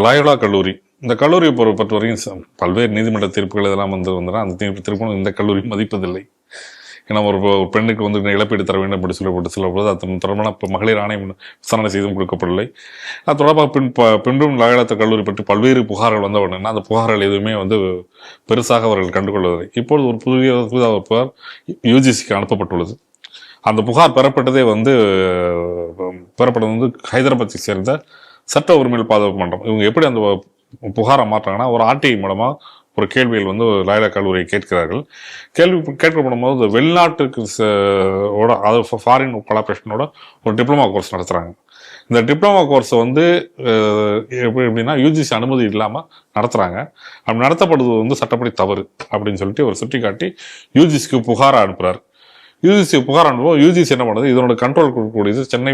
லாயோலா கல்லூரி. இந்த கல்லூரியை பொறுத்த வரைக்கும் பல்வேறு நீதிமன்ற தீர்ப்புகள் இதெல்லாம் வந்துன்னா அந்த தீர்ப்பும் இந்த கல்லூரி மதிப்பதில்லை. ஏன்னா ஒரு பெண்ணுக்கு இழப்பீடு தர வேண்டும் அப்படி சொல்லப்பட்டு சொல்லப்படுது. அது தொடர்பான மகளிர் ஆணையம் விசாரணை செய்தும் கொடுக்கப்படவில்லை. அது தொடர்பாக பின்பும் லாயோலா கல்லூரி பற்றி பல்வேறு புகார்கள் வந்த உடனே அந்த புகார்கள் எதுவுமே பெருசாக அவர்கள் கண்டுகொள்வதில்லை. இப்பொழுது ஒரு புதிய புகார் யூஜிசிக்கு அனுப்பப்பட்டுள்ளது. அந்த புகார் பெறப்பட்டதே பெறப்பட்டது ஹைதராபாத்தை சேர்ந்த சட்ட உரிமைகள் பாதுகாப்பு மன்றம். இவங்க எப்படி அந்த புகாரை மாற்றாங்கன்னா, ஒரு ஆர்டிஐ மூலமா ஒரு கேள்விகள் லாயோலா கல்லூரியை கேட்கிறார்கள். கேள்வி கேட்கப்படும் போது வெளிநாட்டுக்கு அதாவது ஃபாரின் கொலாபரேஷனோட ஒரு டிப்ளமா கோர்ஸ் நடத்துறாங்க. இந்த டிப்ளமா கோர்ஸை எப்படின்னா யூஜிசி அனுமதி இல்லாமல் நடத்துறாங்க. அப்படி நடத்தப்படுவது சட்டப்படி தவறு அப்படின்னு சொல்லிட்டு ஒரு சுட்டி காட்டி யூஜிசிக்கு புகாரை அனுப்புறாரு. யூஜிசி புகார் அனுப்புவோம். யூஜிசி என்ன பண்ணுது, இதனோட கண்ட்ரோல் கொடுக்கக்கூடியது சென்னை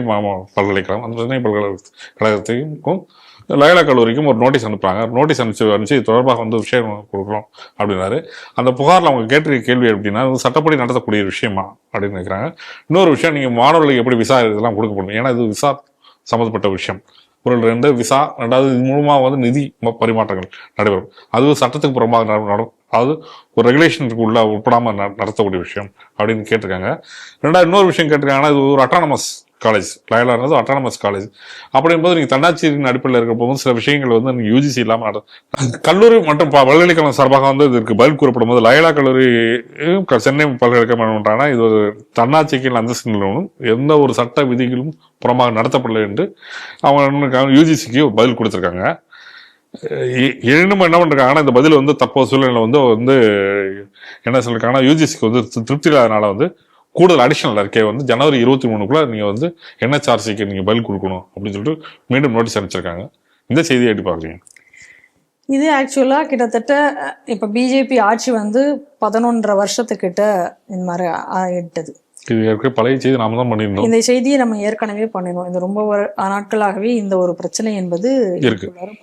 பல்கலைக்கழகம். அந்த சென்னை பல்கலைக்கழகத்தையும் லாயோலா கல்லூரிக்கும் ஒரு நோட்டீஸ் அனுப்புறாங்க. நோட்டீஸ் அனுப்பிச்சு இது தொடர்பாக விஷயம் கொடுக்கலாம் அப்படின்னாரு. அந்த புகாரில் அவங்க கேட்டிருக்க கேள்வி எப்படின்னா, சட்டப்படி நடத்தக்கூடிய விஷயமா அப்படின்னு நினைக்கிறாங்க. இன்னொரு விஷயம், நீங்கள் மாணவர்களுக்கு எப்படி விசா இதெல்லாம் கொடுக்கப்படும், ஏன்னா இது விசா சம்மந்தப்பட்ட விஷயம். ஒரு 2 விசா, 2வது இது மூலமாக நிதி பரிமாற்றங்கள் நடைபெறும். அது சட்டத்துக்கு புறமாக அதாவது ஒரு ரெகுலேஷனுக்கு உட்படாமல் நடத்தக்கூடிய விஷயம் அப்படின்னு கேட்டிருக்காங்க. 2வது இன்னொரு விஷயம் கேட்டிருக்காங்கன்னா, இது ஒரு அட்டானமஸ் காலேஜ். லாயோலானது அட்டானமஸ் காலேஜ். அப்படிங்கும்போது நீங்கள் தன்னாட்சியின் அடிப்படையில் இருக்க போது சில விஷயங்கள் நீங்கள் யூஜிசி இல்லாமல் கல்லூரி மற்றும் பல்கலைக்கழகம் சார்பாக இதற்கு பதில் கூறப்படும் போது லாயோலா கல்லூரி சென்னை பல்கலைக்கழகம் பண்ணுறாங்கன்னா, இது ஒரு தன்னாட்சிக்கு அந்தஸ்து நிறுவனம், எந்த ஒரு சட்ட விதிகளும் புறமாக நடத்தப்படலை என்று அவங்க யூஜிசிக்கு பதில் கொடுத்துருக்காங்க. இன்னும் என்ன பண்றாங்கன்னா, இந்த பதில் தற்போது சூழ்நிலை என்ன சொல்லிருக்காங்கன்னா, யூஜிசிக்கு திருப்தி இல்லாதனால கூடுதல் அடிஷனல் அறிக்கை ஜனவரி 23க்குள்ள நீங்க என்ஹெச்ஆர்சிக்கு நீங்க பதில் கொடுக்கணும் அப்படின்னு சொல்லிட்டு மீண்டும் நோட்டீஸ் அனுப்பிச்சிருக்காங்க. இந்த செய்தியை எப்படி பாக்குறீங்க? இது ஆக்சுவலா கிட்டத்தட்ட இப்ப பிஜேபி ஆட்சி 11.5 வருஷத்துக்கிட்ட இந்த மாதிரி ஆயிட்டது. இது பழைய செய்தி நாம தான் பண்ணிருந்தோம். இந்த செய்தியை நம்ம ஏற்கனவே பண்ணினோம். இந்த ரொம்ப நாட்களாகவே இந்த ஒரு பிரச்சனை என்பது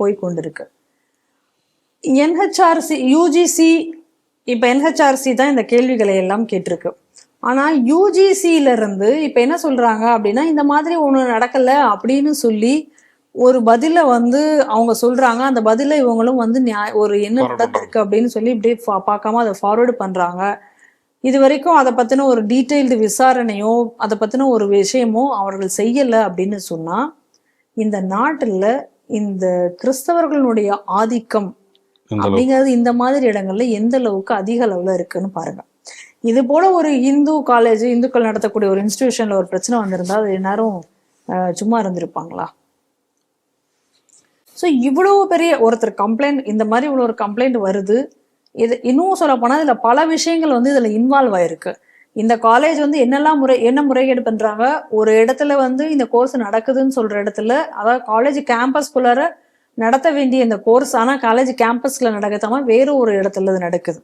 போய்கொண்டிருக்கு. என்ஹெச்ஆர்சி யூஜிசி இப்ப என்ஹெச்ஆர்சி தான் இந்த கேள்விகளை எல்லாம் கேட்டிருக்கு. ஆனா யூஜிசியில இருந்து இப்ப என்ன சொல்றாங்க அப்படின்னா, இந்த மாதிரி ஒண்ணு நடக்கல அப்படின்னு சொல்லி ஒரு பதில அவங்க சொல்றாங்க. அந்த பதில இவங்களும் ஒரு என்ன நடந்திருக்கு அப்படின்னு சொல்லி இப்படியே பார்க்காம அதை ஃபார்வர்டு பண்றாங்க. இது வரைக்கும் அதை பத்தின ஒரு டீட்டெயில்டு விசாரணையோ அதை பத்தின ஒரு விஷயமோ அவர்கள் செய்யல அப்படின்னு சொன்னா, இந்த நாட்டுல இந்த கிறிஸ்தவர்களுடைய ஆதிக்கம் அப்படிங்கிறது இந்த மாதிரி இடங்கள்ல எந்த அளவுக்கு அதிக அளவுல இருக்குன்னு பாருங்க. இது போல ஒரு இந்துக்கள் நடத்தக்கூடிய ஒரு இன்ஸ்டிடியூஷன்ல ஒரு பிரச்சனை வந்திருந்தா அது எல்லாரும் சும்மா இருந்திருப்பாங்களா? ஸோ இவ்வளவு பெரிய ஒருத்தர் கம்ப்ளைண்ட், இந்த மாதிரி இவ்வளவு ஒரு கம்ப்ளைண்ட் வருது. இது இன்னும் சொல்ல போனா இதுல பல விஷயங்கள் இதுல இன்வால்வ் ஆயிருக்கு. இந்த காலேஜ் என்ன முறைகேடு பண்றாங்க, ஒரு இடத்துல இந்த கோர்ஸ் நடக்குதுன்னு சொல்ற இடத்துல, அதாவது காலேஜ் கேம்பஸ்குள்ளார நடத்த வேண்டிய இந்த கோர்ஸ் ஆனா காலேஜ் கேம்பஸ்ல நடக்காம வேற ஒரு இடத்துல இது நடக்குது.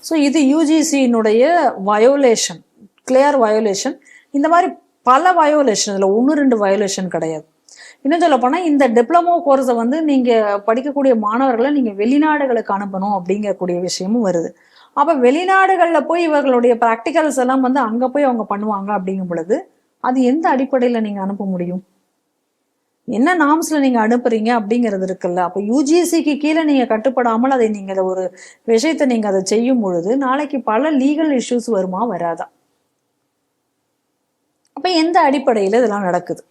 ஸோ இது யூஜிசியினுடைய வயோலேஷன், கிளியர் வயோலேஷன். இந்த மாதிரி பல வயோலேஷன், இதுல 1-2 வயோலேஷன் கிடையாது. இன்னும் சொல்ல போனா இந்த டிப்ளமோ கோர்ஸை நீங்க படிக்கக்கூடிய மாணவர்களை நீங்க வெளிநாடுகளுக்கு அனுப்பணும் அப்படிங்கக்கூடிய விஷயமும் வருது. அப்ப வெளிநாடுகள்ல போய் இவர்களுடைய ப்ராக்டிகல்ஸ் எல்லாம் அங்க போய் அவங்க பண்ணுவாங்க அப்படிங்கும் பொழுது அது எந்த அடிப்படையில நீங்க அனுப்ப முடியும்? என்ன நாம்ஸ்ல நீங்க அனுப்புறீங்க அப்படிங்கிறது இருக்குல்ல. அப்ப யூஜிசிக்கு கீழே நீங்க கட்டுப்படாமல் அதை நீங்க ஒரு விஷயத்தை நீங்க அதை செய்யும் பொழுது நாளைக்கு பல லீகல் இஷ்யூஸ் வருமா வராதா? அப்ப எந்த அடிப்படையில இதெல்லாம் நடக்குது?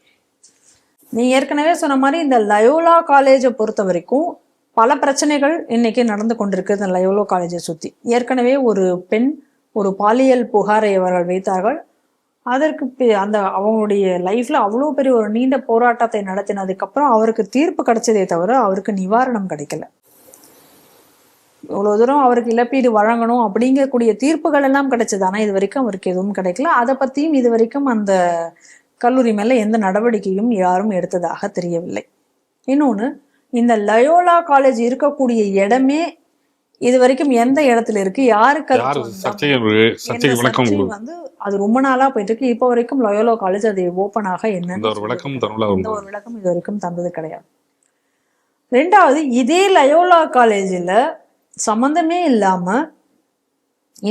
நீங்க ஏற்கனவே சொன்ன மாதிரி இந்த லயோலா காலேஜை பொறுத்த வரைக்கும் பல பிரச்சனைகள் இன்னைக்கு நடந்து கொண்டிருக்கு. இந்த லயோலா காலேஜை சுத்தி ஏற்கனவே ஒரு பெண் ஒரு பாலியல் புகாரை அவர்கள் வைத்தார்கள். அதற்கு அவங்களுடைய லைஃப்ல அவ்வளவு பெரிய ஒரு நீண்ட போராட்டத்தை நடத்தினதுக்கு அப்புறம் அவருக்கு தீர்ப்பு கிடைச்சதே தவிர அவருக்கு நிவாரணம் கிடைக்கல. இவ்வளவு தூரம் அவருக்கு இழப்பீடு வழங்கணும் அப்படிங்கக்கூடிய தீர்ப்புகள் எல்லாம் கிடைச்சது. ஆனா இது வரைக்கும் அவருக்கு எதுவும் கிடைக்கல. அதை பத்தியும் இது வரைக்கும் அந்த கல்லூரி மேல எந்த நடவடிக்கையும் யாரும் எடுத்ததாக தெரியவில்லை. இன்னொன்னு, இந்த லயோலா காலேஜ் இருக்கக்கூடிய இடமே இது வரைக்கும் எந்த இடத்துல இருக்கு, யாருக்கு அது ரொம்ப நாளா போயிட்டு இருக்கு. இப்ப வரைக்கும் லயோலா காலேஜ் அது ஓப்பனாக எந்த ஒரு விளக்கம் இது வரைக்கும் தந்தது கிடையாது. 2வது, இதே லயோலா காலேஜில் சம்பந்தமே இல்லாம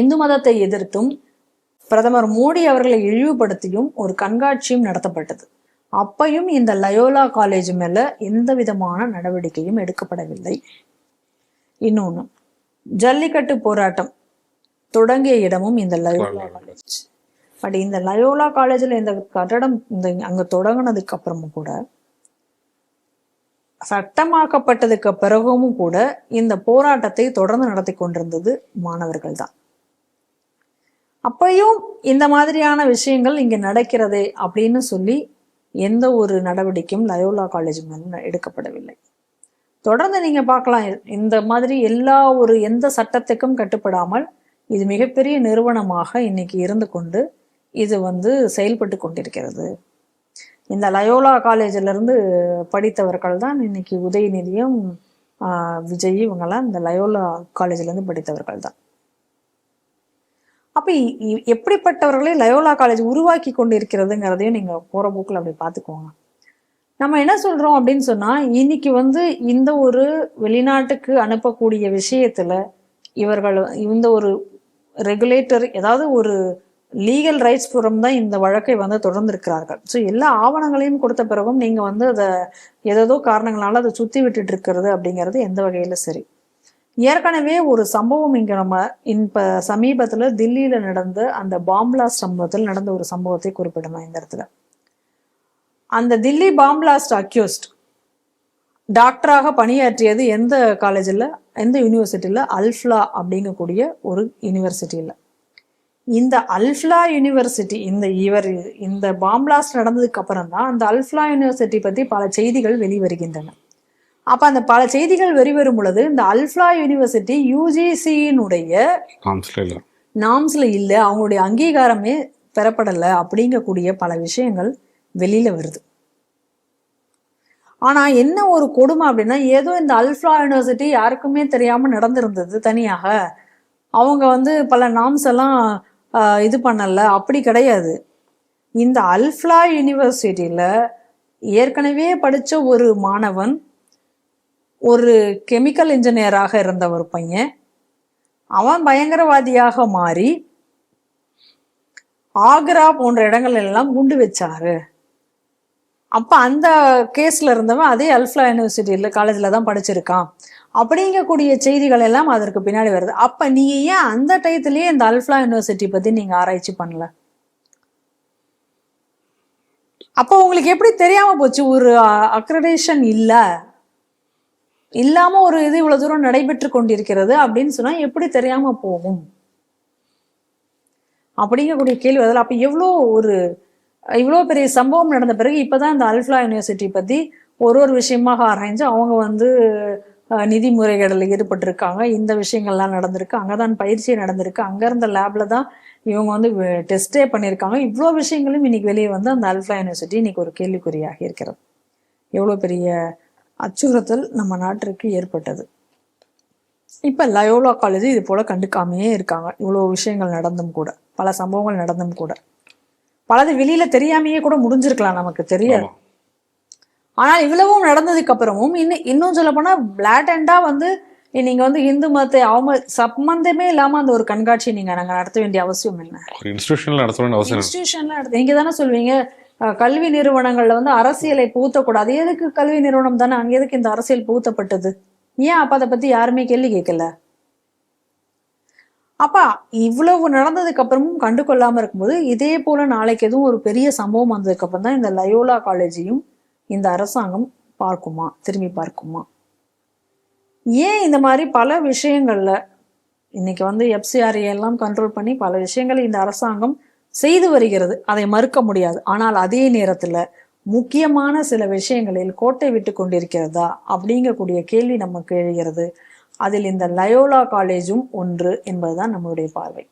இந்து மதத்தை எதிர்த்தும் பிரதமர் மோடி அவர்களை இழிவுபடுத்தியும் ஒரு கண்காட்சியும் நடத்தப்பட்டது. அப்பையும் இந்த லயோலா காலேஜ் மேல எந்த விதமான நடவடிக்கையும் எடுக்கப்படவில்லை. இன்னொன்னு, ஜல்லிக்கட்டு போராட்டம் தொடங்கிய இடமும் இந்த லயோலா காலேஜ். பட் இந்த லயோலா காலேஜ்ல இந்த கட்டடம் அங்க தொடங்கினதுக்கு அப்புறமும் கூட, சட்டமாக்கப்பட்டதுக்கு பிறகும் கூட இந்த போராட்டத்தை தொடர்ந்து நடத்தி கொண்டிருந்தது மாணவர்கள் தான். அப்பையும் இந்த மாதிரியான விஷயங்கள் இங்க நடக்கிறதே அப்படின்னு சொல்லி எந்த ஒரு நடவடிக்கையும் லயோலா காலேஜ் மேல எடுக்கப்படவில்லை. தொடர்ந்து நீங்க பார்க்கலாம், இந்த மாதிரி எந்த சட்டத்துக்கும் கட்டுப்படாமல் இது மிகப்பெரிய நிறுவனமாக இன்னைக்கு இருந்து கொண்டு இது செயல்பட்டு கொண்டிருக்கிறது. இந்த லயோலா காலேஜில இருந்து படித்தவர்கள் தான் இன்னைக்கு உதயநிதியும் விஜய் இவங்கெல்லாம் இந்த லயோலா காலேஜ்ல இருந்து படித்தவர்கள் தான். அப்ப எப்படிப்பட்டவர்களே லயோலா காலேஜ் உருவாக்கி கொண்டு இருக்கிறதுங்கிறதையும் நீங்க போற போக்குல அப்படி பார்த்துக்கோங்க. நம்ம என்ன சொல்றோம் அப்படின்னு சொன்னா, இன்னைக்கு இந்த ஒரு வெளிநாட்டுக்கு அனுப்பக்கூடிய விஷயத்துல இவர்கள் இந்த ஒரு ரெகுலேட்டர், ஏதாவது ஒரு லீகல் ரைட்ஸ் புறம் தான் இந்த வழக்கை தொடர்ந்து இருக்கிறார்கள். ஸோ எல்லா ஆவணங்களையும் கொடுத்த பிறகும் நீங்க அதை ஏதோ காரணங்களால அதை சுத்தி விட்டுட்டு இருக்கிறது அப்படிங்கிறது எந்த வகையில சரி. ஏற்கனவே ஒரு சம்பவம் இங்க நம்ம இப்ப சமீபத்துல தில்லியில நடந்த அந்த பாம்பிளாஸ்ட் சம்பவத்தில் நடந்த ஒரு சம்பவத்தை குறிப்பிடணும் இந்த இடத்துல. அந்த தில்லி பாம்பிளாஸ்ட் அக்யூஸ்ட் டாக்டராக பணியாற்றியது எந்த காலேஜில், எந்த யூனிவர்சிட்டியில்? அல்ஃப்லா அப்படிங்கக்கூடிய ஒரு யூனிவர்சிட்டியில். இந்த அல்ஃப்லா யூனிவர்சிட்டி இந்த பாம்பிளாஸ்ட் நடந்ததுக்கு அப்புறம் தான் அந்த அல்ஃப்லா யூனிவர்சிட்டி பற்றி பல செய்திகள் வெளிவருகின்றன. அப்ப அந்த பல செய்திகள் வெளிவரும் பொழுது இந்த அல்ஃப்லா யூனிவர்சிட்டி யூஜிசியினுடைய நாம்ஸ்ல இல்ல, அவங்களுடைய அங்கீகாரமே பெறப்படலை அப்படிங்கக்கூடிய பல விஷயங்கள் வெளியில வருது. ஆனா என்ன ஒரு கொடுமை அப்படின்னா, ஏதோ இந்த அல்ஃப்லா யூனிவர்சிட்டி யாருக்குமே தெரியாம நடந்திருந்தது தனியாக, அவங்க பல நாம்ஸ் எல்லாம் இது பண்ணல, அப்படி கிடையாது. இந்த அல்ஃப்லா யூனிவர்சிட்டியில ஏற்கனவே படிச்ச ஒரு மாணவன், ஒரு கெமிக்கல் இன்ஜினியராக இருந்த ஒரு பையன், அவன் பயங்கரவாதியாக மாறி ஆக்ரா போன்ற இடங்கள் எல்லாம் குண்டு வச்சாரு. அப்ப அந்த கேஸ்ல இருந்தவன் அதே அல்ஃப்லா யூனிவர்சிட்டியில காலேஜ்ல தான் படிச்சிருக்கான் அப்படிங்கக்கூடிய செய்திகள் எல்லாம் அதற்கு பின்னாடி வருது. அப்ப நீங்க ஏன் அந்த டயத்திலேயே இந்த அல்ஃப்லா யூனிவர்சிட்டி பத்தி நீங்க ஆராய்ச்சி பண்ணல? அப்போ உங்களுக்கு எப்படி தெரியாம போச்சு? ஒரு அக்ரெடிஷன் இல்லாம ஒரு இது இவ்வளவு தூரம் நடைபெற்று கொண்டிருக்கிறது அப்படின்னு சொன்னா எப்படி தெரியாம போகும் அப்படிங்கக்கூடிய கேள்வி அதில். அப்ப இவ்வளோ பெரிய சம்பவம் நடந்த பிறகு இப்பதான் இந்த அல்ஃப்லா யூனிவர்சிட்டி பத்தி ஒரு விஷயமாக ஆராய்ஞ்சு அவங்க நிதி முறைகேடில் ஈடுபட்டிருக்காங்க, இந்த விஷயங்கள்லாம் நடந்திருக்கு, அங்கதான் பயிற்சியே நடந்திருக்கு, அங்க இருந்த லேப்ல தான் இவங்க டெஸ்டே பண்ணியிருக்காங்க. இவ்வளோ விஷயங்களும் இன்னைக்கு வெளியே அந்த அல்ஃப்லா யூனிவர்சிட்டி இன்னைக்கு ஒரு கேள்விக்குறியாக இருக்கிறது. எவ்வளோ பெரிய அச்சுறுத்தல் நம்ம நாட்டிற்கு ஏற்பட்டது. இப்ப லயோலா காலேஜ் இது போல கண்டுக்காமையே இருக்காங்க. இவ்வளோ விஷயங்கள் நடந்தும் கூட, பல சம்பவங்கள் நடந்தும் கூட, பலது வெளியில தெரியாமையே கூட முடிஞ்சிருக்கலாம், நமக்கு தெரியாது. ஆனால் இவ்வளவும் நடந்ததுக்கு அப்புறமும் இன்னும் சொல்ல போனா பிளாட்டண்டா நீங்க இந்து மதத்தை சம்பந்தமே இல்லாம அந்த ஒரு கண்காட்சி நாங்க நடத்த வேண்டிய அவசியம் என்ன? இன்ஸ்டிடியூஷன்ல நீங்க தானே சொல்வீங்க, கல்வி நிறுவனங்கள்ல அரசியலை புகுத்தக்கூடாது. எதுக்கு கல்வி நிறுவனம் தானே, அங்க எதுக்கு இந்த அரசியல் புகுத்தப்பட்டது? ஏன் அப்ப அதை பத்தி யாருமே கேள்வி கேட்கல? அப்ப இவ்வளவு நடந்ததுக்கு அப்புறமும் கண்டு கொள்ளாம இருக்கும்போது, இதே போல நாளைக்கு எதுவும் ஒரு பெரிய சம்பவம் வந்ததுக்கு அப்புறம் தான் இந்த லயோலா காலேஜையும் இந்த அரசாங்கம் திரும்பி பார்க்குமா? ஏன் இந்த மாதிரி பல விஷயங்கள்ல இன்னைக்கு FCRA எல்லாம் கண்ட்ரோல் பண்ணி பல விஷயங்களை இந்த அரசாங்கம் செய்து வருகிறது, அதை மறுக்க முடியாது. ஆனால் அதே நேரத்துல முக்கியமான சில விஷயங்களில் கோட்டை விட்டு கொண்டிருக்கிறதா அப்படிங்கக்கூடிய கேள்வி நமக்கு எழுகிறது. அதில் இந்த லயோலா காலேஜும் ஒன்று என்பதுதான் நம்மளுடைய பார்வை.